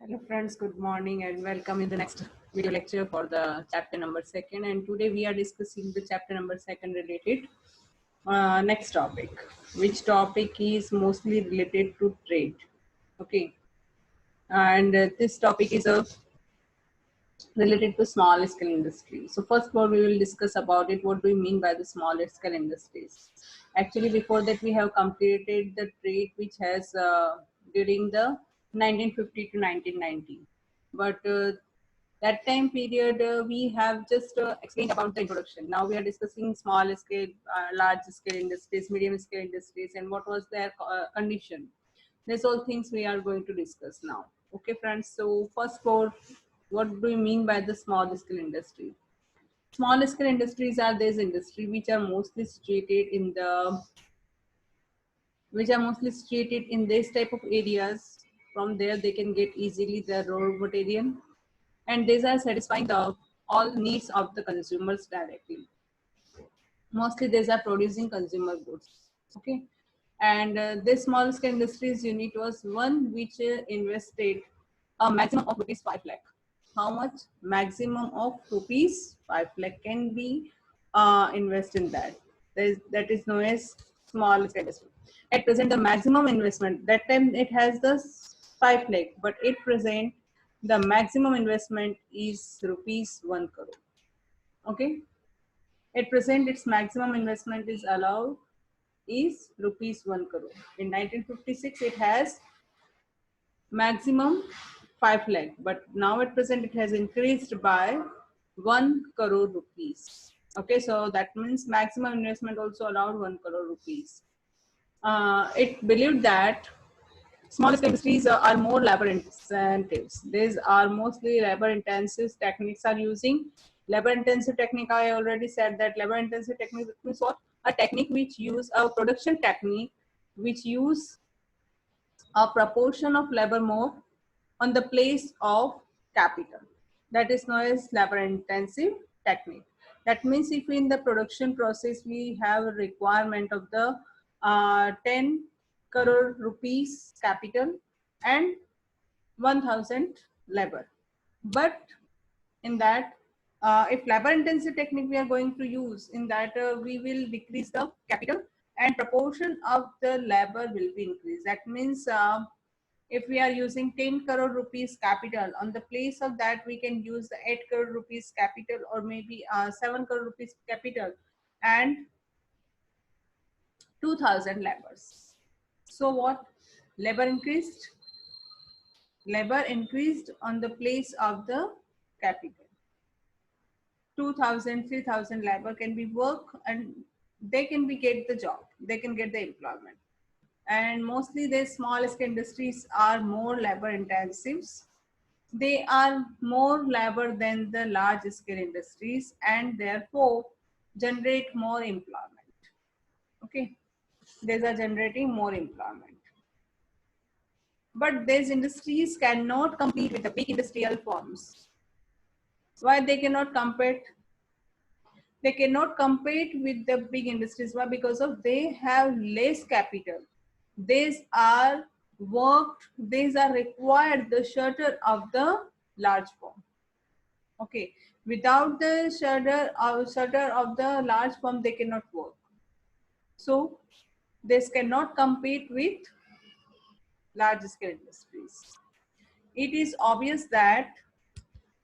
Hello friends, good morning and welcome in the next video lecture for the chapter number second. And today we are discussing the chapter number second related next topic, which topic is mostly related to trade. Okay, and this topic is related to small scale industry. So first of all, we will discuss about it. What do we mean by the small scale industries? Actually, before that, we have completed the trade which has during the 1950 to 1990. But that time period, we have just explained about the introduction. Now we are discussing small scale, large scale industries, medium scale industries, and what was their condition. These all things we are going to discuss now. Okay, friends. So first for what do you mean by the small scale industry? Small scale industries are these industry which are mostly situated in this type of areas. From there they can get easily the raw material, and these are satisfying the all needs of the consumers directly. Mostly these are producing consumer goods. Okay, and this small scale industries unit was one which invested a maximum of rupees 5 lakh. How much? Maximum of rupees 5 lakh can be invest in that. That is known as small scale industry. At present, the maximum investment that time it has the 5 lakh, but at present the maximum investment is rupees 1 crore. Okay, at present its maximum investment is allowed is rupees 1 crore. In 1956 it has maximum 5 lakh, but now at present it has increased by 1 crore rupees. Okay, so that means maximum investment also allowed 1 crore rupees. It believed that small scale industries are more labor intensive. These are mostly labor intensive techniques are using. Labor intensive technique, I already said that labor intensive technique is what? A technique which use a production technique which use a proportion of labor more on the place of capital. That is known as labor intensive technique. That means if in the production process we have a requirement of the 10 crore rupees capital and 1000 labor. But in that, if labor intensive technique we are going to use, in that we will decrease the capital and proportion of the labor will be increased. That means if we are using 10 crore rupees capital, on the place of that we can use the 8 crore rupees capital or maybe 7 crore rupees capital and 2000 labors. So what? Labor increased. Labor increased on the place of the capital. 2000, 3000 labor can be work and they can be get the job. They can get the employment. And mostly the small scale industries are more labor intensive. They are more labor than the large scale industries and therefore generate more employment. Okay, these are generating more employment. But these industries cannot compete with the big industrial firms. Why they cannot compete? They cannot compete with the big industries. Why? Because of they have less capital. These are worked, these are required the shutter of the large firm. Okay, without the shutter of the large firm, they cannot work. So this cannot compete with large scale industries. It is obvious that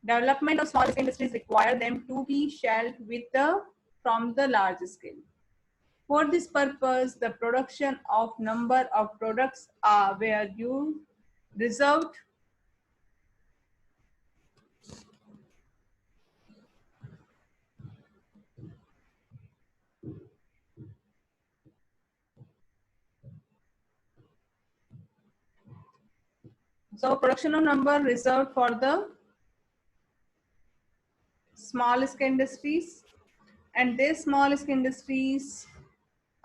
development of small scale industries require them to be shelved with the from the large scale. For this purpose, the production of number of products were you reserved. So production of number reserved for the small scale industries, and these small scale industries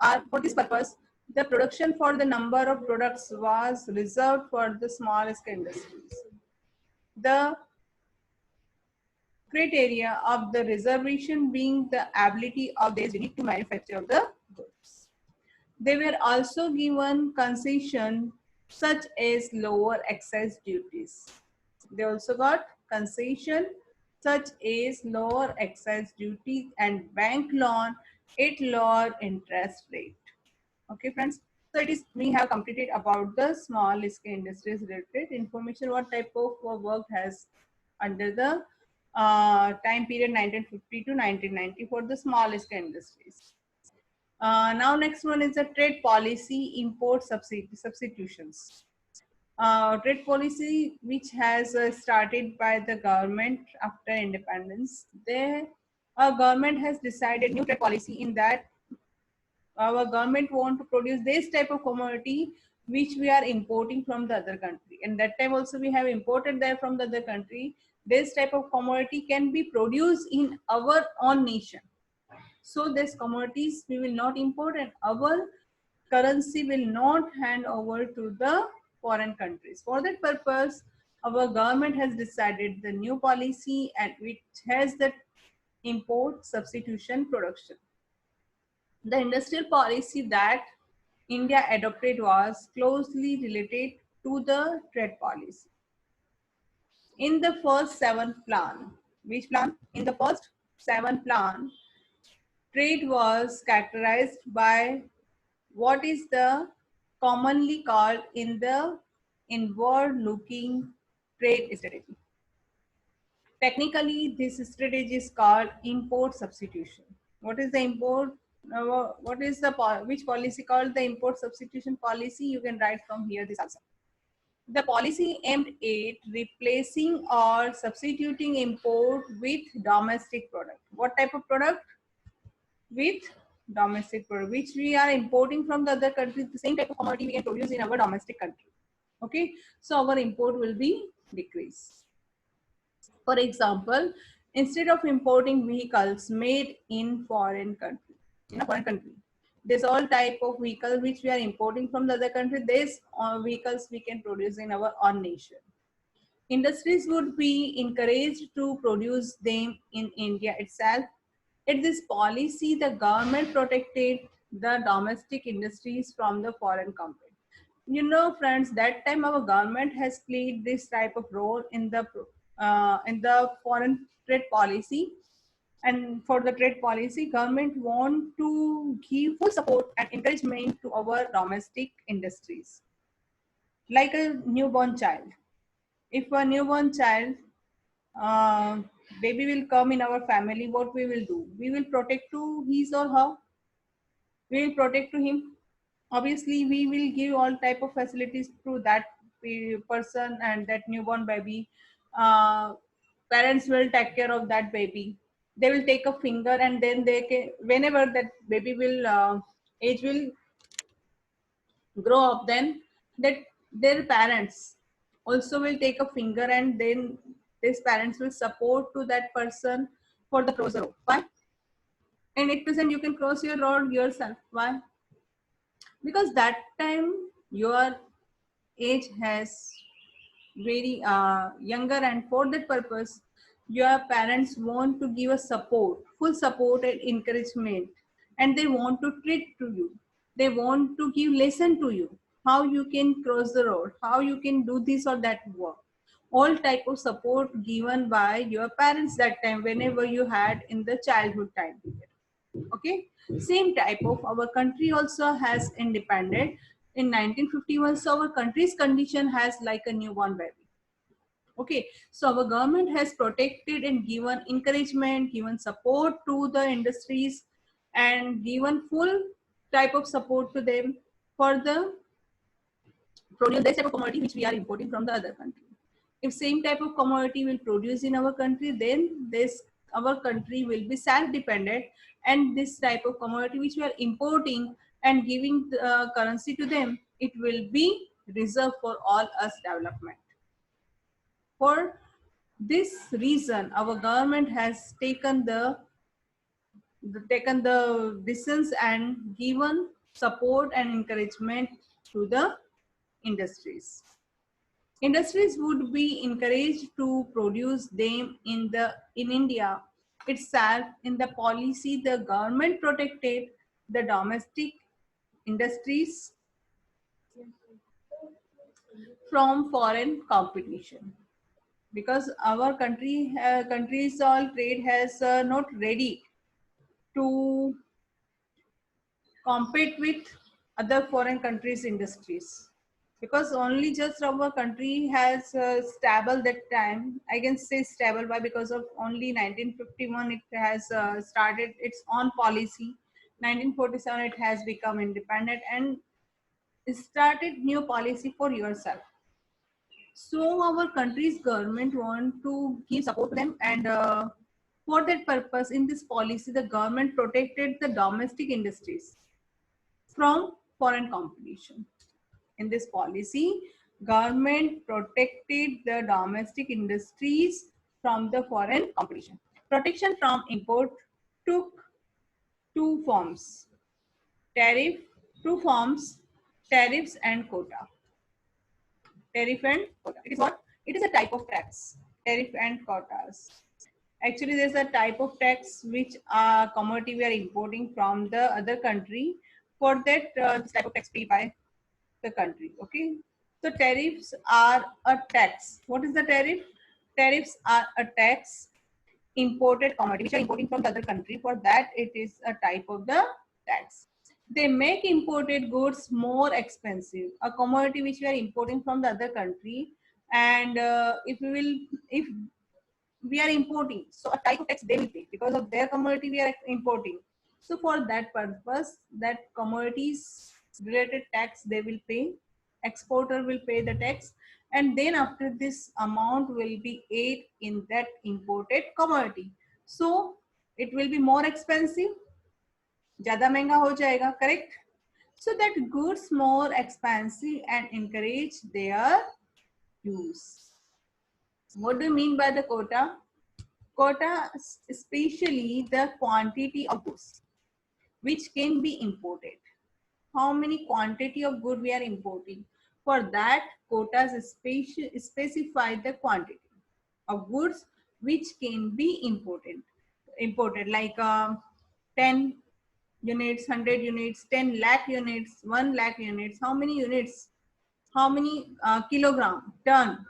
are for this purpose. The production for the number of products was reserved for the small scale industries. The criteria of the reservation being the ability of this unit to manufacture the goods. They were also given concession such as lower excise duties. They also got concession such as lower excise duty and bank loan at lower interest rate. Okay, friends. So it is we have completed about the small scale industries related information. What type of work has under the time period 1950 to 1990 for the small scale industries. Now next one is the trade policy import substitutions. Trade policy which has started by the government after independence. Our government has decided new trade policy in that our government want to produce this type of commodity which we are importing from the other country, and that time also we have imported there from the other country. This type of commodity can be produced in our own nation, so these commodities we will not import and our currency will not hand over to the foreign countries. For that purpose, our government has decided the new policy and which has the import substitution production. The industrial policy that India adopted was closely related to the trade policy. In the first seven plan, which plan? In the first seven plan, trade was characterized by what is the commonly called in the inward looking trade strategy. Technically, this strategy is called import substitution. What is the import? What is the which policy called the import substitution policy? You can write from here this answer. The policy aimed at replacing or substituting import with domestic product. What type of product? With domestic product, which we are importing from the other countries. The same type of commodity we can produce in our domestic country. Okay, so our import will be decreased. For example, instead of importing vehicles made in foreign country, in a foreign country, there's all type of vehicles which we are importing from the other country. These vehicles we can produce in our own nation. Industries would be encouraged to produce them in India itself. In this policy, the government protected the domestic industries from the foreign company. You know, friends, that time our government has played this type of role in the foreign trade policy. And for the trade policy, government want to give full support and encouragement to our domestic industries. Like a newborn child. If a newborn child uh, baby will come in our family, what we will do? We will protect to his or her. We will protect to him. Obviously, we will give all type of facilities to that person and that newborn baby. Uh, Parents will take care of that baby. They will take a finger and then they can, whenever that baby will age will grow up, then that their parents also will take a finger and then these parents will support to that person for the cross the road. Why? And at present you can cross your road yourself. Why? Because that time your age has very younger, and for that purpose your parents want to give a support, full support and encouragement, and they want to treat to you, they want to give lesson to you how you can cross the road, how you can do this or that work. All type of support given by your parents that time whenever you had in the childhood time period. Okay, same type of our country also has independent in 1951. So our country's condition has like a newborn baby. Okay, so our government has protected and given encouragement, given support to the industries, and given full type of support to them for the produce this type of commodity which we are importing from the other country. If same type of commodity will produce in our country, then this our country will be self-dependent, and this type of commodity which we are importing and giving the currency to them, it will be reserved for all us development. For this reason, our government has taken the decisions and given support and encouragement to the industries. Industries would be encouraged to produce them in India itself. In the policy, the government protected the domestic industries from foreign competition. because our countries all trade has not ready to compete with other foreign countries industries, because only just our country has stable that time. I can say stable by because of only 1951 it has started its own policy. 1947 it has become independent and started new policy for yourself. So our country's government want to give support to them, and for that purpose in this policy the government protected the domestic industries from foreign competition. In this policy, government protected the domestic industries from the foreign competition. Protection from import took two forms: tariff, two forms, tariffs and quota. Tariff and quota. It is what? It is a type of tax. Tariff and quotas. Actually, there's a type of tax which commodity we are importing from the other country. For that, this type of tax paid by the country. Okay. So tariffs are a tax. What is the tariff? Tariffs are a tax imported commodity which are importing from the other country. For that, it is a type of the tax. They make imported goods more expensive. A commodity which we are importing from the other country, and if we are importing, so a type of tax they will pay because of their commodity we are importing. So for that purpose, that commodities related tax they will pay, exporter will pay the tax, and then after this amount will be aid in that imported commodity. So it will be more expensive, ज़्यादा महंगा हो जाएगा, correct? So that goods more expensive and encourage their use. What do you mean by the quota? Quota, especially the quantity of goods which can be imported. How many quantity of good we are importing? For that, quotas specify the quantity of goods which can be imported. Imported like 10 units, 100 units, 10 lakh units, 1 lakh units. How many units? How many kilogram, ton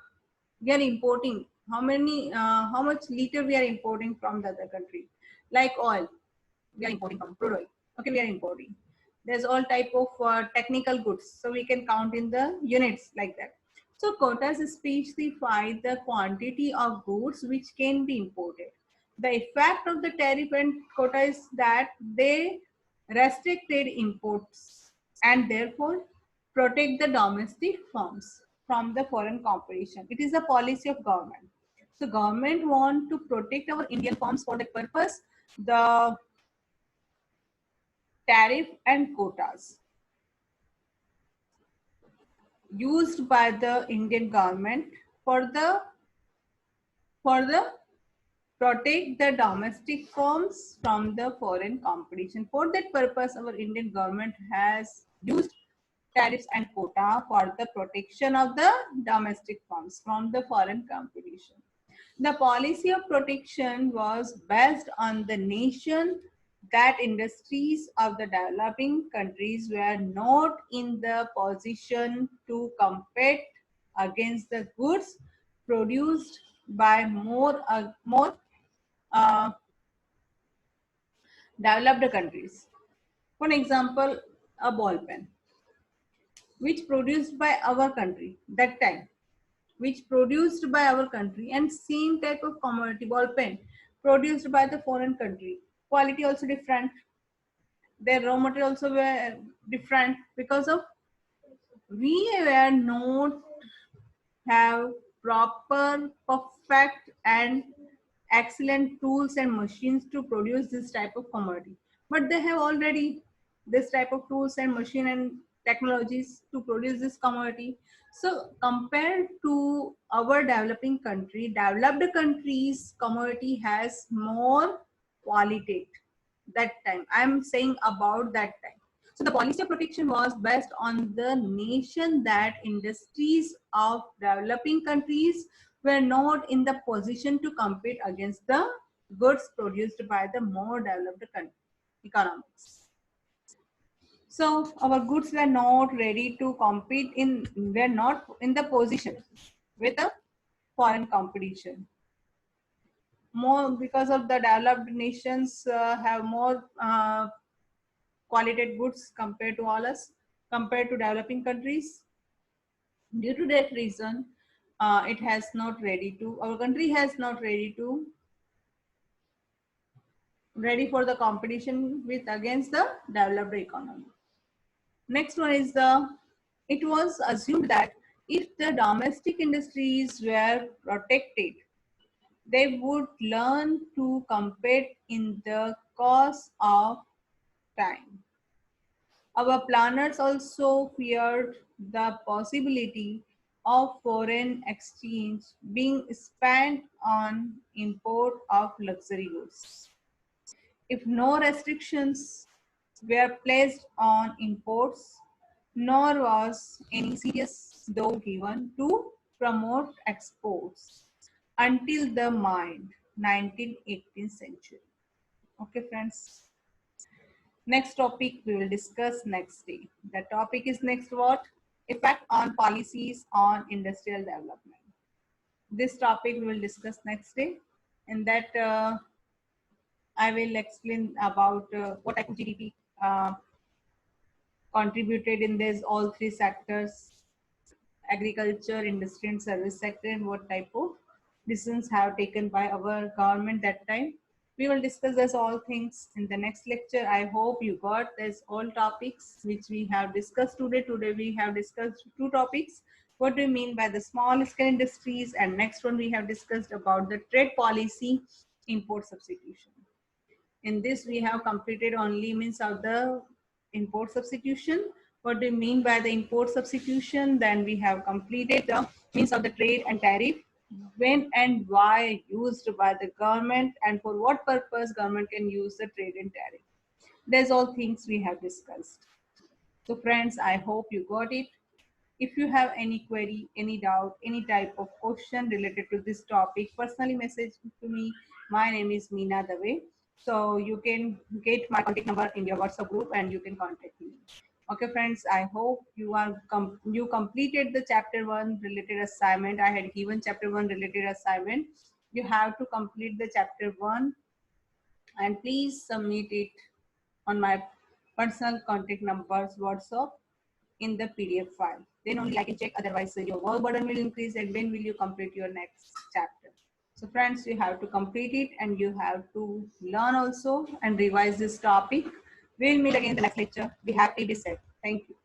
we are importing? How many, how much liter we are importing from the other country? Like oil, we are importing from crude oil. Okay, we are importing. There's all type of technical goods, so we can count in the units like that. So quotas specify the quantity of goods which can be imported. The effect of the tariff and quota is that they restricted imports and therefore protect the domestic firms from the foreign competition. It is a policy of government. So government want to protect our Indian firms. For that purpose, the tariff and quotas used by the Indian government for the protect the domestic firms from the foreign competition. For that purpose, our Indian government has used tariffs and quota for the protection of the domestic firms from the foreign competition. The policy of protection was based on the nation that industries of the developing countries were not in the position to compete against the goods produced by more uh, developed countries. For example, a ball pen, which produced by our country that time, which produced by our country, and same type of commodity ball pen produced by the foreign country. Quality also different. Their raw material also were different because of we were not have proper, perfect, and excellent tools and machines to produce this type of commodity. But they have already this type of tools and machine and technologies to produce this commodity. So compared to our developing country, developed countries commodity has more quality that time. I'm saying about that time. So the policy of protection was based on the nation that industries of developing countries were not in the position to compete against the goods produced by the more developed economies. So our goods were not ready to compete in, were not in the position with the foreign competition. More because of the developed nations have more qualitative goods compared to all us, compared to developing countries. Due to that reason, it has not ready to, our country has not ready for the competition with against the developed economy. Next one is it was assumed that if the domestic industries were protected, they would learn to compete in the course of time. Our planners also feared the possibility of foreign exchange being spent on import of luxury goods. If no restrictions were placed on imports, nor was any serious thought given to promote exports until the mid 19th-18th century. Okay, friends. Next topic we will discuss next day. The topic is next what? Effect on policies on industrial development. This topic we will discuss next day. In that I will explain about what type of GDP contributed in this all three sectors, agriculture, industry and service sector, and what type of decisions have taken by our government that time. We will discuss this all things in the next lecture. I hope you got this all topics which we have discussed today. Today we have discussed two topics. What do you mean by the small scale industries? And next one we have discussed about the trade policy, import substitution. In this we have completed only means of the import substitution. What do you mean by the import substitution? Then we have completed the means of the trade and tariff, when and why used by the government and for what purpose government can use the trade and tariff. There's all things we have discussed. So friends, I hope you got it. If you have any query, any doubt, any type of question related to this topic, personally message to me. My name is Meena Dave. So you can get my contact number in your WhatsApp group and you can contact me. Okay, friends, I hope you completed the chapter 1 related assignment. I had given chapter 1 related assignment. You have to complete the chapter 1 and please submit it on my personal contact numbers WhatsApp in the PDF file. Then only I can check, otherwise your work burden will increase and when will you complete your next chapter. So friends, you have to complete it and you have to learn also and revise this topic. We'll meet again in the next lecture. Be happy, be safe. Thank you.